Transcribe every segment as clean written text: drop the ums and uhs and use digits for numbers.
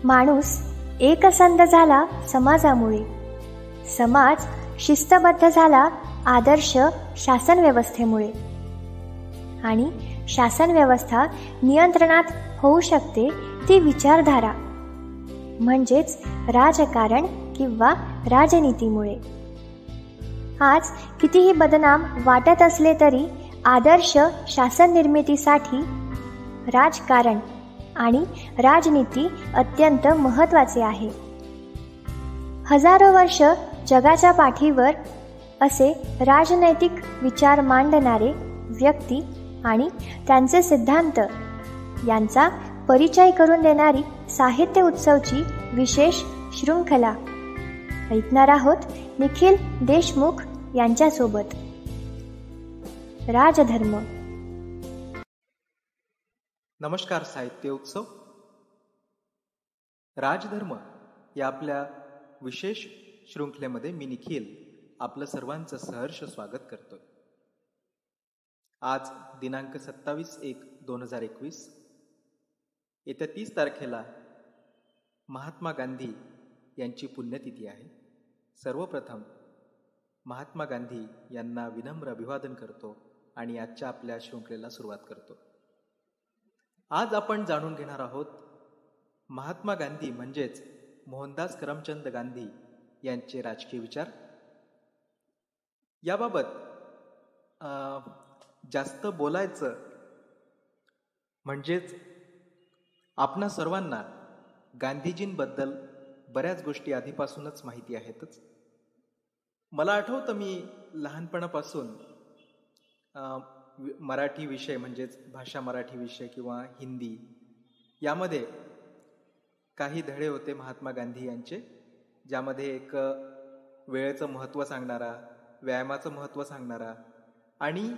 माणूस एकसंध झाला समाजामुळे, समाज शिस्तबद्ध झाला आदर्श शासन व्यवस्थेमुळे, आणि शासन व्यवस्था नियंत्रणात होऊ शकते ती विचारधारा म्हणजेच राजकारण किंवा राजनीतीमुळे. आज कितीही बदनाम वाटत असले तरी आदर्श शासन निर्मितीसाठी राजकारण आणि राजनीती अत्यंत महत्त्वाचे आहे. हजारो वर्ष जगाच्या पाठीवर असे राजनैतिक विचार मांडणारे व्यक्ती आणि त्यांचे सिद्धांत यांचा परिचय करून देणारी साहित्य उत्सवची विशेष शृंखला ऐकणार आहोत निखिल देशमुख यांच्यासोबत. राजधर्म. नमस्कार. साहित्य उत्सव राजधर्म या आपल्या विशेष शृंखलेमध्ये मी निखिल आपलं सर्वांचं सहर्ष स्वागत करतोय. आज दिनांक 27/1/2021 येत्या 30 तारखेला महात्मा गांधी यांची पुण्यतिथी आहे. सर्वप्रथम महात्मा गांधी यांना विनम्र अभिवादन करतो आणि आजच्या आपल्या शृंखलेला सुरुवात करतो. आज आपण जाणून घेणार आहोत महात्मा गांधी म्हणजेच मोहनदास करमचंद गांधी यांचे राजकीय विचार. याबाबत जास्त बोलायचं म्हणजेच आपणा सर्वांना गांधीजींबद्दल बऱ्याच गोष्टी आधीपासूनच माहिती आहेतच. मला आठवतं मी लहानपणापासून मराठी विषय म्हणजेच भाषा मराठी विषय किंवा हिंदी यामध्ये काही धडे होते महात्मा गांधी यांचे, ज्यामध्ये एक वेळेचं महत्त्व सांगणारा, व्यायामाचं महत्त्व सांगणारा आणि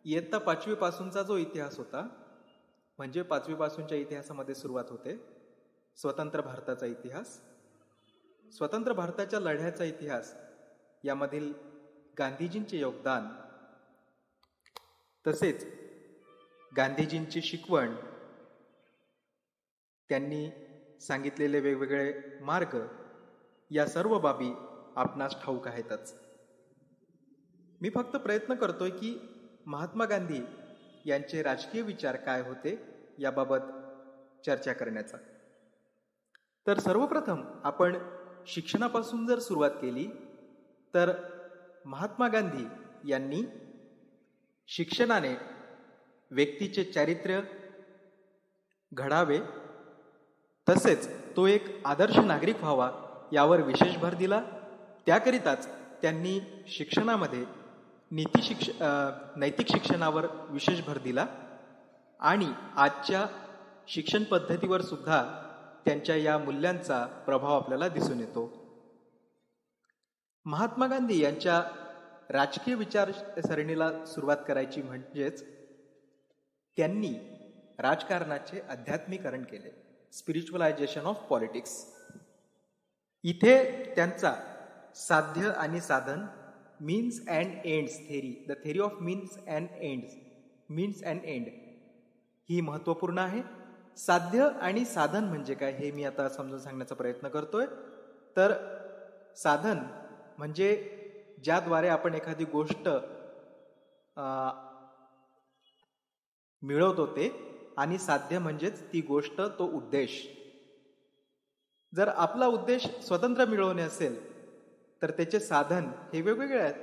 इयत्ता 5वी पासूनचा जो इतिहास होता, म्हणजे 5वी पासूनच्या इतिहासामध्ये सुरुवात होते स्वतंत्र भारताचा इतिहास, स्वतंत्र भारताच्या लढ्याचा इतिहास, यामधील गांधीजींचे योगदान, तसेच गांधीजींची शिकवण, त्यांनी सांगितलेले वेगवेगळे मार्ग, या सर्व बाबी आपणास ठाऊक आहेतच. मी फक्त प्रयत्न करतोय की महात्मा गांधी यांचे राजकीय विचार काय होते याबाबत चर्चा करण्याचा. तर सर्वप्रथम आपण शिक्षणापासून जर सुरुवात केली तर महात्मा गांधी यांनी शिक्षणाने व्यक्तीचे चारित्र्य घडावे, तसेच तो एक आदर्श नागरिक व्हावा यावर विशेष भर दिला. त्याकरिताच त्यांनी शिक्षणामध्ये नैतिक शिक्षणावर विशेष भर दिला आणि आजच्या शिक्षण पद्धतीवर सुद्धा त्यांच्या या मूल्यांचा प्रभाव आपल्याला दिसून येतो. महात्मा गांधी यांच्या राजकीय विचारसरणीला सुरुवात करायची म्हणजेच त्यांनी राजकारणाचे अध्यात्मीकरण केले, स्पिरिच्युअलायझेशन ऑफ पॉलिटिक्स. इथे त्यांचा साध्य आणि साधन, means and ends theory, the theory of means and and he महत्त्वपूर्ण आहे. साध्य आणि साधन म्हणजे काय हे मी आता समजून सांगण्याचा प्रयत्न करतोय. तर साधन म्हणजे ज्याद्वारे आपण एखादी गोष्ट मिळवतो ते, आणि साध्य म्हणजेच ती गोष्ट, तो उद्देश. जर आपला उद्देश स्वतंत्र मिळवणे असेल तर त्याचे साधन हे वेगवेगळे आहेत.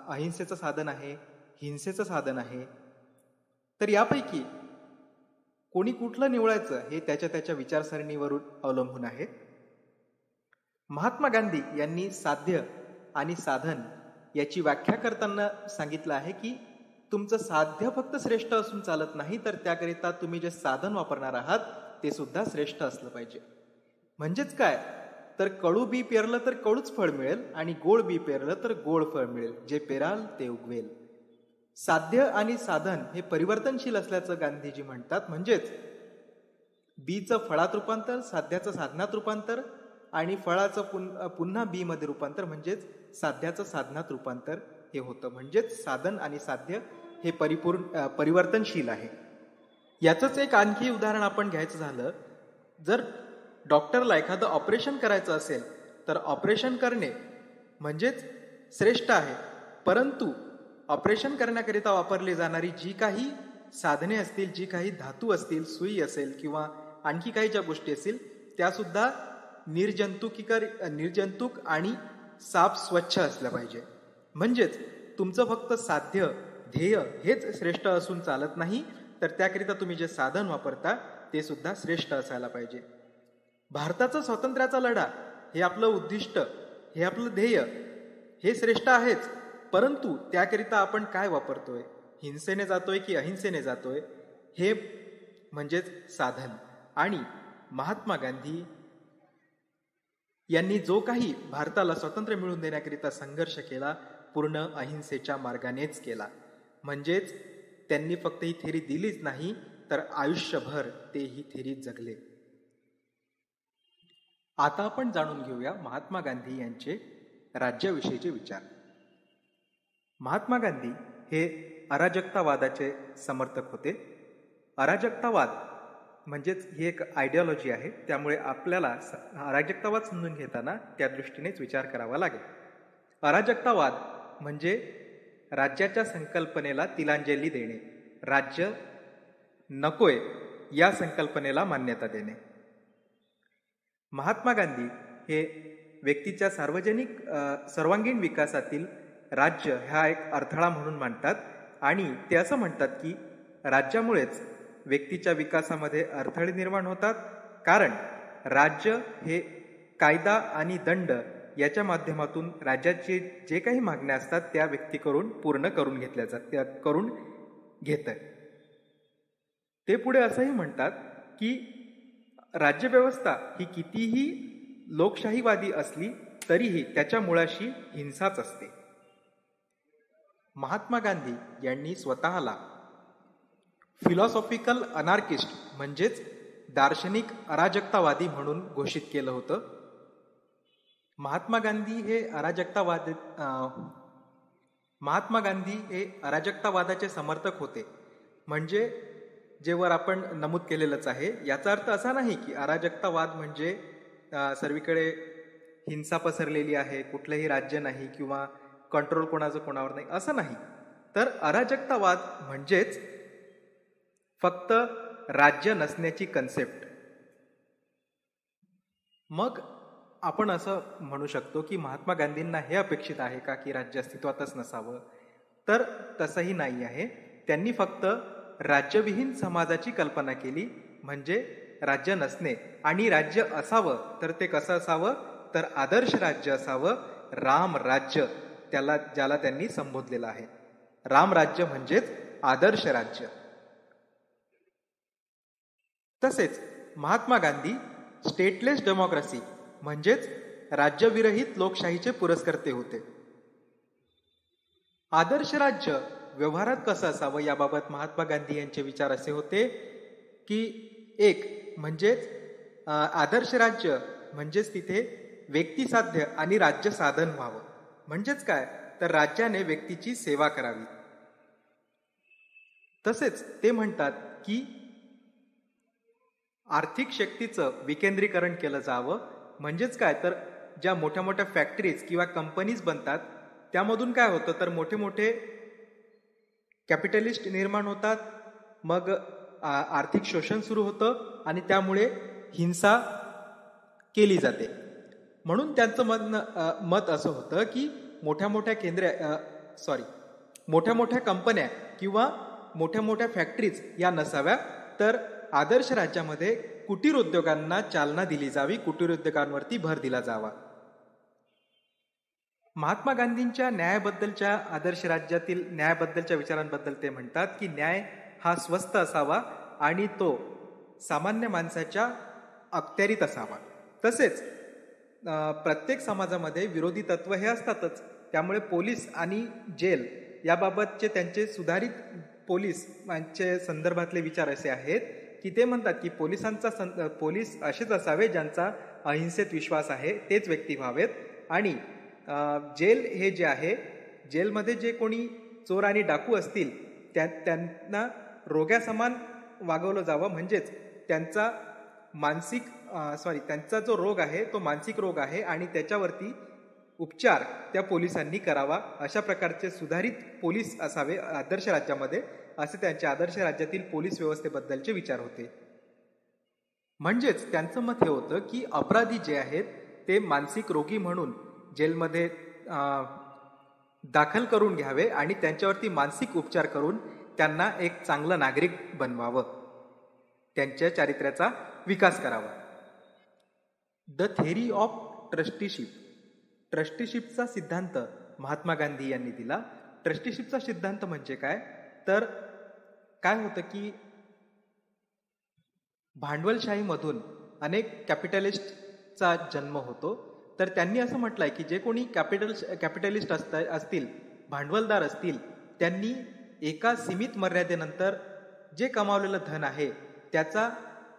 अहिंसेचं साधन आहे, हिंसेचं साधन आहे. तर यापैकी कोणी कुठलं निवडायचं हे त्याच्या विचारसरणीवरून अवलंबून आहे. महात्मा गांधी यांनी साध्य आणि साधन याची व्याख्या करताना सांगितलं आहे की तुमचं साध्य फक्त श्रेष्ठ असून चालत नाही, तर त्याकरिता तुम्ही जे साधन वापरणार आहात ते सुद्धा श्रेष्ठ असलं पाहिजे. म्हणजेच काय, तर कडू बी पेरलं तर कडूच फळ मिळेल आणि गोड बी पेरलं तर गोड फळ मिळेल. जे पेराल ते उगवेल. साध्य आणि साधन हे परिवर्तनशील असल्याचं गांधीजी म्हणतात. म्हणजेच बीचं फळात रूपांतर, साध्याचं साधनात रूपांतर आणि फळाचं पुन्हा बी मध्ये रूपांतर, म्हणजेच साध्याचं साधनात रूपांतर हे होतं. म्हणजेच साधन आणि साध्य हे परिवर्तनशील आहे. याचंच एक आणखी उदाहरण आपण घ्यायचं झालं, जर डॉक्टरला एखादं ऑपरेशन करायचं असेल तर ऑपरेशन करणे म्हणजेच श्रेष्ठ आहे, परंतु ऑपरेशन करण्याकरिता वापरली जाणारी जी काही साधने असतील, जी काही धातू असतील, सुई असेल किंवा आणखी काही ज्या गोष्टी असतील त्यासुद्धा निर्जंतुक आणि साफ स्वच्छ असल्या पाहिजे. म्हणजेच तुमचं फक्त साध्य ध्येय हेच श्रेष्ठ असून चालत नाही, तर त्याकरिता तुम्ही जे साधन वापरता ते सुद्धा श्रेष्ठ असायला पाहिजे. भारताचा स्वातंत्र्याचा लढा हे आपलं उद्दिष्ट, हे आपलं ध्येय हे श्रेष्ठ आहेच, परंतु त्याकरिता आपण काय वापरतोय, हिंसेने जातोय की अहिंसेने जातोय, हे म्हणजेच साधन. आणि महात्मा गांधी यांनी जो काही भारताला स्वातंत्र्य मिळवून देण्याकरिता संघर्ष केला पूर्ण अहिंसेच्या मार्गानेच केला. म्हणजेच त्यांनी फक्त ही थेरी दिलीच नाही, तर आयुष्यभर ते ही थेरी जगले. आता आपण जाणून घेऊया महात्मा गांधी यांचे राज्याविषयीचे विचार. महात्मा गांधी हे अराजकतावादाचे समर्थक होते. अराजकतावाद म्हणजेच ही एक आयडिओलॉजी आहे, त्यामुळे आपल्याला अराजकतावाद समजून घेताना त्या दृष्टीनेच विचार करावा लागेल. अराजकतावाद म्हणजे राज्याच्या संकल्पनेला तिलांजली देणे, राज्य नकोय या संकल्पनेला मान्यता देणे. महात्मा गांधी हे व्यक्तीच्या सर्वांगीण विकासातील राज्य हा एक अडथळा म्हणून मांडतात आणि ते असं म्हणतात की राज्यामुळेच व्यक्तीच्या विकासामध्ये अडथळे निर्माण होतात, कारण राज्य हे कायदा आणि दंड याच्या माध्यमातून राज्याचे जे काही मागण्या असतात त्या व्यक्तीकडून पूर्ण करून घेत. ते पुढे असंही म्हणतात की राज्यव्यवस्था ही कितीही लोकशाहीवादी असली तरीही त्याच्या मुळाशी हिंसाच असते. महात्मा गांधी यांनी स्वतःला फिलॉसॉफिकल अनार्किस्ट म्हणजेच दार्शनिक अराजकतावादी म्हणून घोषित केलं होतं. महात्मा गांधी हे अराजकतावादाचे समर्थक होते. म्हणजे जे वर आपण नमूद केलेलंच आहे, याचा अर्थ असा नाही की अराजकतावाद म्हणजे सर्वीकडे हिंसा पसरलेली आहे, कुठलंही राज्य नाही किंवा कंट्रोल कोणाचं कोणावर नाही, असं नाही. तर अराजकतावाद म्हणजेच फक्त राज्य नसण्याची कन्सेप्ट. मग आपण असं म्हणू शकतो की महात्मा गांधींना हे अपेक्षित आहे का की राज्य अस्तित्वातच नसावं? तर तसंही नाही आहे. त्यांनी फक्त राज्यविहीन समाजाची कल्पना केली, म्हणजे राज्य नसणे. आणि राज्य असावं तर ते कसं असावं, तर आदर्श राज्य असावं, राम राज्य ज्याला त्यांनी संबोधलेलं आहे. राम राज्य म्हणजेच आदर्श राज्य. तसेच महात्मा गांधी स्टेटलेस डेमोक्रेसी म्हणजेच राज्यविरहित लोकशाहीचे पुरस्कर्ते होते. आदर्श राज्य व्यवहारात कसं असावं याबाबत महात्मा गांधी यांचे विचार असे होते की एक म्हणजेच आदर्श राज्य म्हणजेच तिथे व्यक्तिसाध्य आणि राज्य साधन व्हावं. म्हणजेच काय, तर राज्याने व्यक्तीची सेवा करावी. तसेच ते म्हणतात की आर्थिक शक्तीचं विकेंद्रीकरण केलं जावं. म्हणजेच काय, तर ज्या मोठ्या मोठ्या फॅक्टरीज किंवा कंपनीज बनतात त्यामधून काय होतं, तर मोठे मोठे कॅपिटलिस्ट निर्माण होतात, मग आर्थिक शोषण सुरू होतं आणि त्यामुळे हिंसा केली जाते. म्हणून त्यांचं मत असं होतं की मोठ्या मोठ्या कंपन्या किंवा मोठ्या मोठ्या फॅक्टरीज या नसाव्या, तर आदर्श राज्यामध्ये कुटीर उद्योगांना चालना दिली जावी, कुटीर उद्योगांवरती भर दिला जावा. महात्मा गांधींच्या न्यायाबद्दलच्या आदर्श राज्यातील न्यायाबद्दलच्या विचारांबद्दल ते म्हणतात की न्याय हा स्वस्त असावा आणि तो सामान्य माणसाच्या अखत्यारीत असावा. तसेच प्रत्येक समाजामध्ये विरोधी तत्व हे असतातच, त्यामुळे पोलीस आणि जेल याबाबतचे त्यांचे सुधारित पोलीस संदर्भातले विचार असे आहेत की ते म्हणतात की पोलीस असेच असावे ज्यांचा अहिंसेत विश्वास आहे, तेच व्यक्ती व्हावेत. आणि जेल हे जे आहे, जेलमध्ये जे कोणी चोर आणि डाकू असतील त्यांना रोग्यासमान वागवलं जावं, म्हणजेच त्यांचा त्यांचा जो रोग आहे तो मानसिक रोग आहे आणि त्याच्यावरती उपचार त्या पोलिसांनी करावा, अशा प्रकारचे सुधारित पोलीस असावे आदर्श राज्यामध्ये, असे त्यांच्या आदर्श राज्यातील पोलीस व्यवस्थेबद्दलचे विचार होते. म्हणजेच त्यांचं मत हे होतं की अपराधी जे आहेत ते मानसिक रोगी म्हणून जेलमध्ये दाखल करून घ्यावे आणि त्यांच्यावरती मानसिक उपचार करून त्यांना एक चांगलं नागरिक बनवावं, त्यांच्या चारित्र्याचा विकास करावा. द थेरी ऑफ ट्रस्टीशिप, ट्रस्टीशिपचा सिद्धांत महात्मा गांधी यांनी दिला. ट्रस्टीशिपचा सिद्धांत म्हणजे काय, तर काय होतं की भांडवलशाहीमधून अनेक कॅपिटलिस्टचा जन्म होतो. तर त्यांनी असं म्हटलंय की जे कोणी कॅपिटलिस्ट असतील, भांडवलदार असतील, त्यांनी एका सीमित मर्यादेनंतर जे कमावलेलं धन आहे त्याचा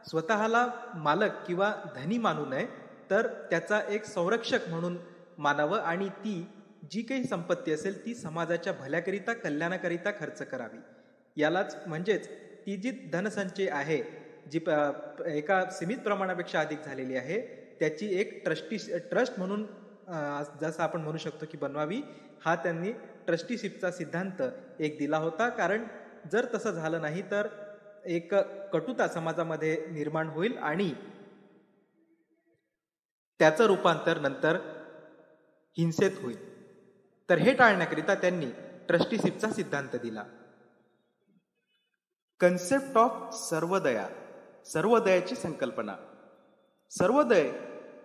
स्वतःला मालक किंवा धनी मानू नये, तर त्याचा एक संरक्षक म्हणून मानावं आणि ती जी काही संपत्ती असेल ती समाजाच्या भल्याकरिता, कल्याणाकरिता खर्च करावी. यालाच म्हणजेच ती जी धनसंचय आहे जी एका सीमित प्रमाणापेक्षा अधिक झालेली आहे त्याची एक ट्रस्ट म्हणून जसं आपण म्हणू शकतो की बनवावी, हा त्यांनी ट्रस्टीशिपचा सिद्धांत एक दिला होता. कारण जर तसं झालं नाही तर एक कटुता समाजामध्ये निर्माण होईल आणि त्याचं रूपांतर नंतर हिंसेत होईल. तर हे टाळण्याकरिता त्यांनी ट्रस्टीशिपचा सिद्धांत दिला. कन्सेप्ट ऑफ सर्वदया, सर्वदयाची संकल्पना. सर्वोदय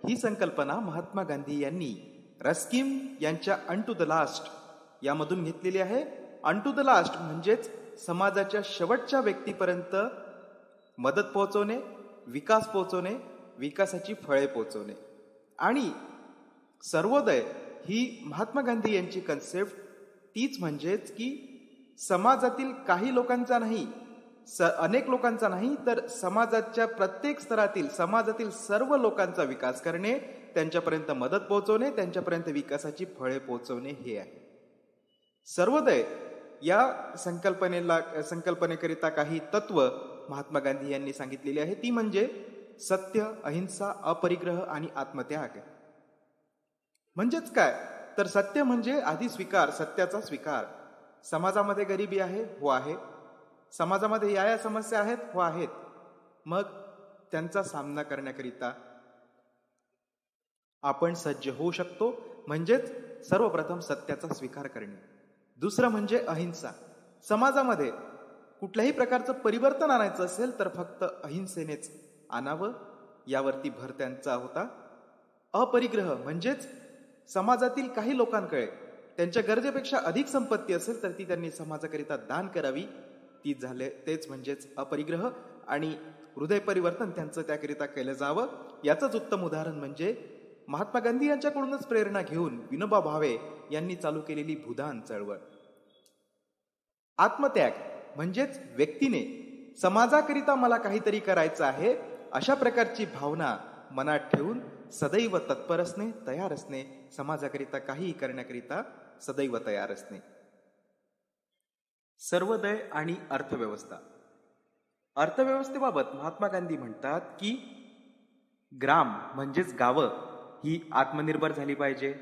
ही संकल्पना महात्मा गांधी यांनी रस्किन यांच्या अनटू द लास्ट यामधून घेतलेली आहे. अनटू द लास्ट म्हणजेच समाजाच्या शेवटच्या व्यक्तीपर्यंत मदत पोहोचवणे, विकास पोहोचवणे, विकासाची फळे पोहोचवणे. आणि सर्वोदय ही महात्मा गांधी यांची कन्सेप्ट तीच म्हणजेच की समाजातील काही लोकांचा नाही, अनेक लोकांचा नाही, तर समाजाच्या प्रत्येक स्तरातील, समाजातील सर्व लोकांचा विकास करणे, त्यांच्यापर्यंत मदत पोहोचवणे, त्यांच्यापर्यंत विकासाची फळे पोहोचवणे हे आहे. सर्वोदय या संकल्पनेकरिता काही तत्व महात्मा गांधी यांनी सांगितलेली आहे. ती म्हणजे सत्य, अहिंसा, अपरिग्रह आणि आत्मत्याग. म्हणजेच काय, तर सत्य म्हणजे आधी स्वीकार, सत्याचा स्वीकार. समाजामध्ये गरिबी आहे, हो आहे. समाजामध्ये या समस्या आहेत, हो आहेत. मग त्यांचा सामना करण्याकरिता आपण सज्ज होऊ शकतो. म्हणजेच सर्वप्रथम सत्याचा स्वीकार करणे. दुसरं म्हणजे अहिंसा. समाजामध्ये कुठल्याही प्रकारचं परिवर्तन आणायचं असेल तर फक्त अहिंसेनेच आणावं, यावरती भर त्यांचा होता. अपरिग्रह म्हणजेच समाजातील काही लोकांकडे त्यांच्या गरजेपेक्षा अधिक संपत्ती असेल तर ती त्यांनी समाजाकरिता दान करावी, तेच म्हणजेच अपरिग्रह. आणि हृदय परिवर्तन त्यांचं त्याकरिता केलं जावं. याचंच उत्तम उदाहरण म्हणजे महात्मा गांधी यांच्याकडूनच प्रेरणा घेऊन विनोबा भावे यांनी चालू केलेली भूदान चळवळ. आत्मत्याग म्हणजेच व्यक्तीने समाजाकरिता मला काहीतरी करायचं आहे अशा प्रकारची भावना मनात ठेवून सदैव तत्पर असणे, तयार असणे, समाजाकरिता काहीही करण्याकरिता सदैव तयार असणे. सर्वोदय आणि अर्थव्यवस्था. अर्थव्यवस्थेबाबत महात्मा गांधी म्हणतात की ग्राम म्हणजेच गावं ही आत्मनिर्भर झाली पाहिजे.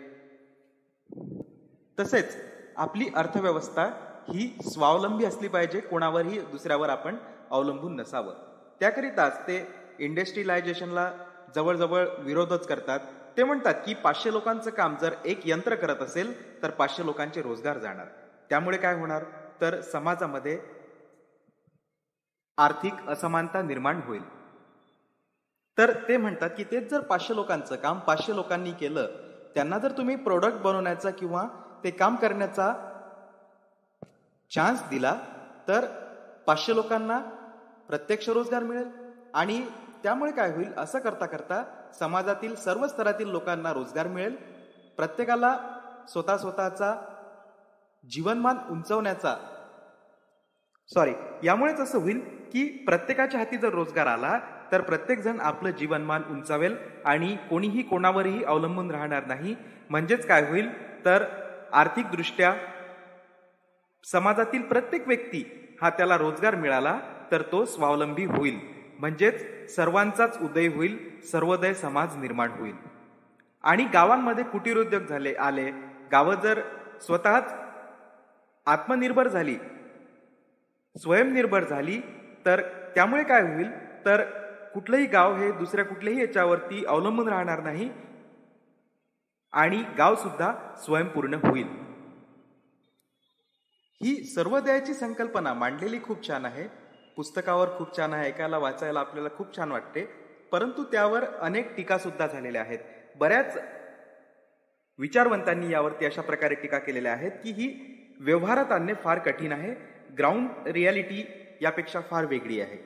तसेच आपली अर्थव्यवस्था ही स्वावलंबी असली पाहिजे, कोणावरही दुसऱ्यावर आपण अवलंबून नसावं. त्याकरिताच ते इंडस्ट्रियलायझेशनला जवळजवळ विरोधच करतात. ते म्हणतात की 500 लोकांचं काम जर एक यंत्र करत असेल तर 500 लोकांचे रोजगार जाणार. त्यामुळे काय होणार, तर समाजामध्ये आर्थिक असमानता निर्माण होईल. तर ते म्हणतात की तेच जर 500 लोकांचं काम 500 लोकांनी केलं, त्यांना जर तुम्ही प्रोडक्ट बनवण्याचा किंवा ते काम करण्याचा चान्स दिला तर 500 लोकांना प्रत्यक्ष रोजगार मिळेल. आणि त्यामुळे काय होईल, असं करता करता समाजातील सर्व स्तरातील लोकांना रोजगार मिळेल. प्रत्येकाला स्वतःचा जीवनमान उंचवण्याचा यामुळेच असं होईल की प्रत्येकाच्या हाती जर रोजगार आला तर प्रत्येक जण आपलं जीवनमान उंचावेल आणि कोणीही कोणावरही अवलंबून राहणार नाही. म्हणजेच काय होईल, तर आर्थिकदृष्ट्या समाजातील प्रत्येक व्यक्ती हा त्याला रोजगार मिळाला तर तो स्वावलंबी होईल. म्हणजेच सर्वांचाच उदय होईल, सर्वोदय समाज निर्माण होईल. आणि गावांमध्ये कुटीर उद्योग आले. गावं जर स्वतःच आत्मनिर्भर झाली, स्वयंनिर्भर झाली, तर त्यामुळे काय होईल, तर कुठलंही गाव हे दुसऱ्या कुठल्याही याच्यावरती अवलंबून राहणार नाही आणि गाव सुद्धा स्वयंपूर्ण होईल. ही सर्वोदयाची संकल्पना मांडलेली खूप छान आहे, पुस्तकावर खूप छान आहे, ऐकायला वाचायला आपल्याला खूप छान वाटते. परंतु त्यावर अनेक टीका सुद्धा झालेल्या आहेत. बऱ्याच विचारवंतांनी यावरती अशा प्रकारे टीका केलेल्या आहेत की ही व्यवहारात आणणे फार कठीण आहे, ग्राउंड रियालिटी यापेक्षा फार वेगळी आहे.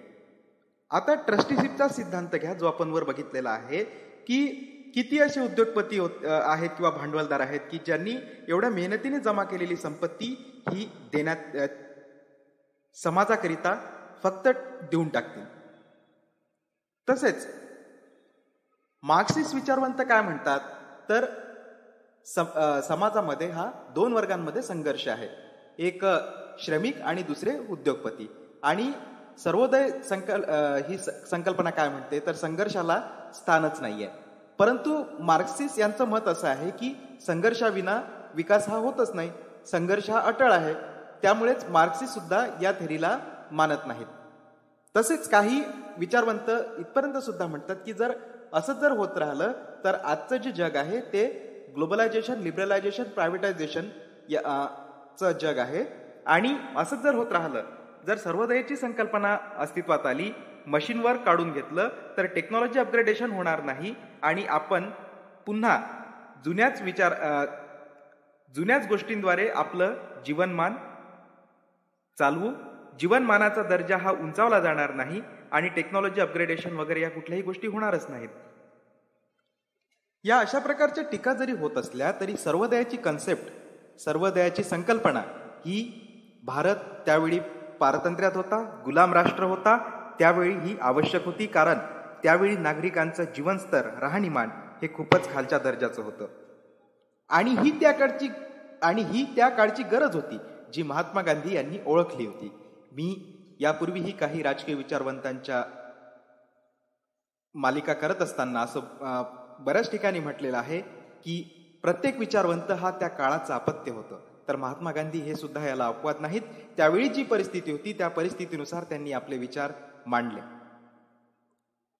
आता ट्रस्टीशिपचा सिद्धांत घ्या, जो आपण वर बघितलेला आहे, की किती असे उद्योगपती आहेत किंवा भांडवलदार आहेत की ज्यांनी एवढ्या मेहनतीने जमा केलेली संपत्ती ही देण्यात समाजाकरिता फक्त देऊन टाकतील. तसेच मार्क्सिस्ट विचारवंत काय म्हणतात, तर समाजामध्ये हा दोन वर्गांमध्ये संघर्ष आहे, एक श्रमिक आणि दुसरे उद्योगपती. आणि सर्वोदय ही संकल्पना काय म्हणते, तर संघर्षाला स्थानच नाहीये. परंतु मार्क्सिस्ट यांचं मत असं आहे की संघर्षाविना विकास हा होतच नाही, संघर्ष हा अटळ आहे. त्यामुळेच मार्क्सिस्ट सुद्धा या थेरीला मानत नाहीत. तसेच काही विचारवंत इथपर्यंत सुद्धा म्हणतात की जर असं जर होत राहिलं तर आजचं जे जग आहे ते ग्लोबलायझेशन, लिबरलायझेशन, प्रायव्हेटायझेशन चं जग आहे. आणि असंच जर होत राहिलं, जर सर्वोदयाची संकल्पना अस्तित्वात आली, मशीनवर काढून घेतलं, तर टेक्नॉलॉजी अपग्रेडेशन होणार नाही आणि आपण पुन्हा जुन्याच गोष्टींद्वारे आपलं जीवनमान चालवू. जीवनमानाचा दर्जा हा उंचावला जाणार नाही आणि टेक्नॉलॉजी अपग्रेडेशन वगैरे या कुठल्याही गोष्टी होणारच नाहीत. या अशा प्रकारच्या टीका जरी होत असल्या तरी सर्वोदयाची कन्सेप्ट, सर्वोदयाची संकल्पना ही भारत त्यावेळी पारतंत्र्यात होता, गुलाम राष्ट्र होता, त्यावेळी ही आवश्यक होती. कारण त्यावेळी नागरिकांचं जीवनस्तर, राहणीमान हे खूपच खालच्या दर्जाचं होतं आणि ही त्या काळची गरज होती जी महात्मा गांधी यांनी ओळखली होती. मी यापूर्वीही काही राजकीय विचारवंतांच्या मालिका करत असताना असं बऱ्याच ठिकाणी म्हटलेलं आहे की प्रत्येक विचारवंत हा त्या काळाचं अपत्य होतं. तर महात्मा गांधी हे सुद्धा याला अपवाद नाहीत. त्यावेळी जी परिस्थिती होती त्या परिस्थितीनुसार त्यांनी आपले विचार मांडले.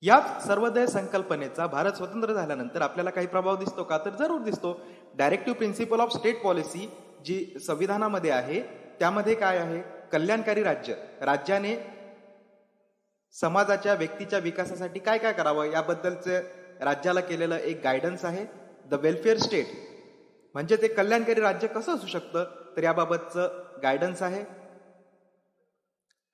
याच सर्वोदय संकल्पनेचा भारत स्वतंत्र झाल्यानंतर आपल्याला काही प्रभाव दिसतो का, तर जरूर दिसतो. Directive principle of state policy जी संविधानामध्ये आहे त्यामध्ये काय आहे, कल्याणकारी राज्य, राज्याने समाजाच्या व्यक्तीच्या विकासासाठी काय काय करावं याबद्दलचं राज्याला केलेलं एक गायडन्स आहे. द वेलफेअर स्टेट म्हणजे ते कल्याणकारी राज्य कसं असू शकतं, तर याबाबतचं गायडन्स आहे.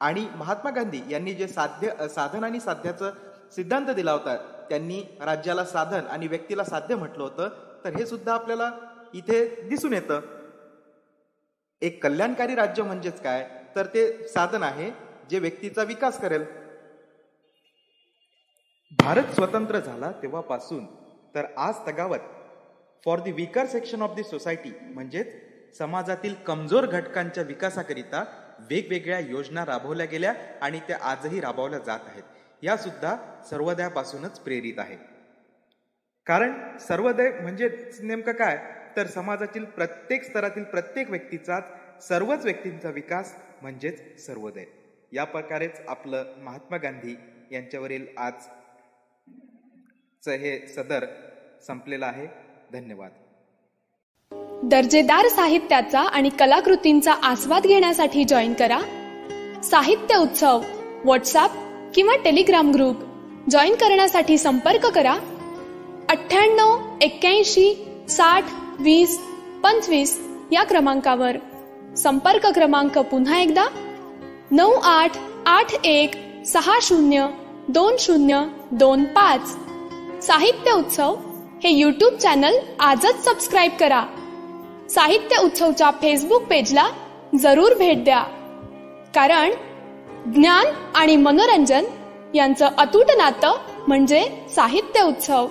आणि महात्मा गांधी यांनी जे साधन आणि साध्याचं सिद्धांत दिला होता, त्यांनी राज्याला साधन आणि व्यक्तीला साध्य म्हटलं होतं. तर हे सुद्धा आपल्याला इथे दिसून येतं. एक कल्याणकारी राज्य म्हणजेच काय, तर ते साधन आहे जे व्यक्तीचा विकास करेल. भारत स्वतंत्र झाला तेव्हापासून तर आज तगावत for the weaker section of the society म्हणजेच समाजातील कमजोर घटकांच्या विकासाकरिता वेगवेगळ्या योजना राबवल्या गेल्या आणि त्या आजही राबवल्या जात आहेत. या सुद्धा सर्वोदयापासूनच प्रेरित आहे. कारण सर्वोदय म्हणजे नेमकं काय, तर समाजातील प्रत्येक स्तरातील प्रत्येक व्यक्तीचा, सर्वच व्यक्तींचा विकास म्हणजेच सर्वोदय. या प्रकारेच आपलं महात्मा गांधी यांच्यावरील आजचं हे सदर संपलेलं आहे. धन्यवाद. दर्जेदार साहित्याचा आणि कलाकृतींचा आस्वाद घेण्यासाठी जॉईन करा साहित्य उत्सव व्हॉट्सअप किंवा टेलिग्राम ग्रुप. जॉईन करण्यासाठी संपर्क करा 98 81 60 20 25 या क्रमांकावर. संपर्क क्रमांक पुन्हा एकदा 9881 60 2025. साहित्य उत्सव हे यूट्यूब चॅनल आजच सबस्क्राईब करा. साहित्य उत्सवच्या फेसबुक पेजला जरूर भेट द्या, कारण ज्ञान आणि मनोरंजन यांचं अतूट नातं म्हणजे साहित्य उत्सव.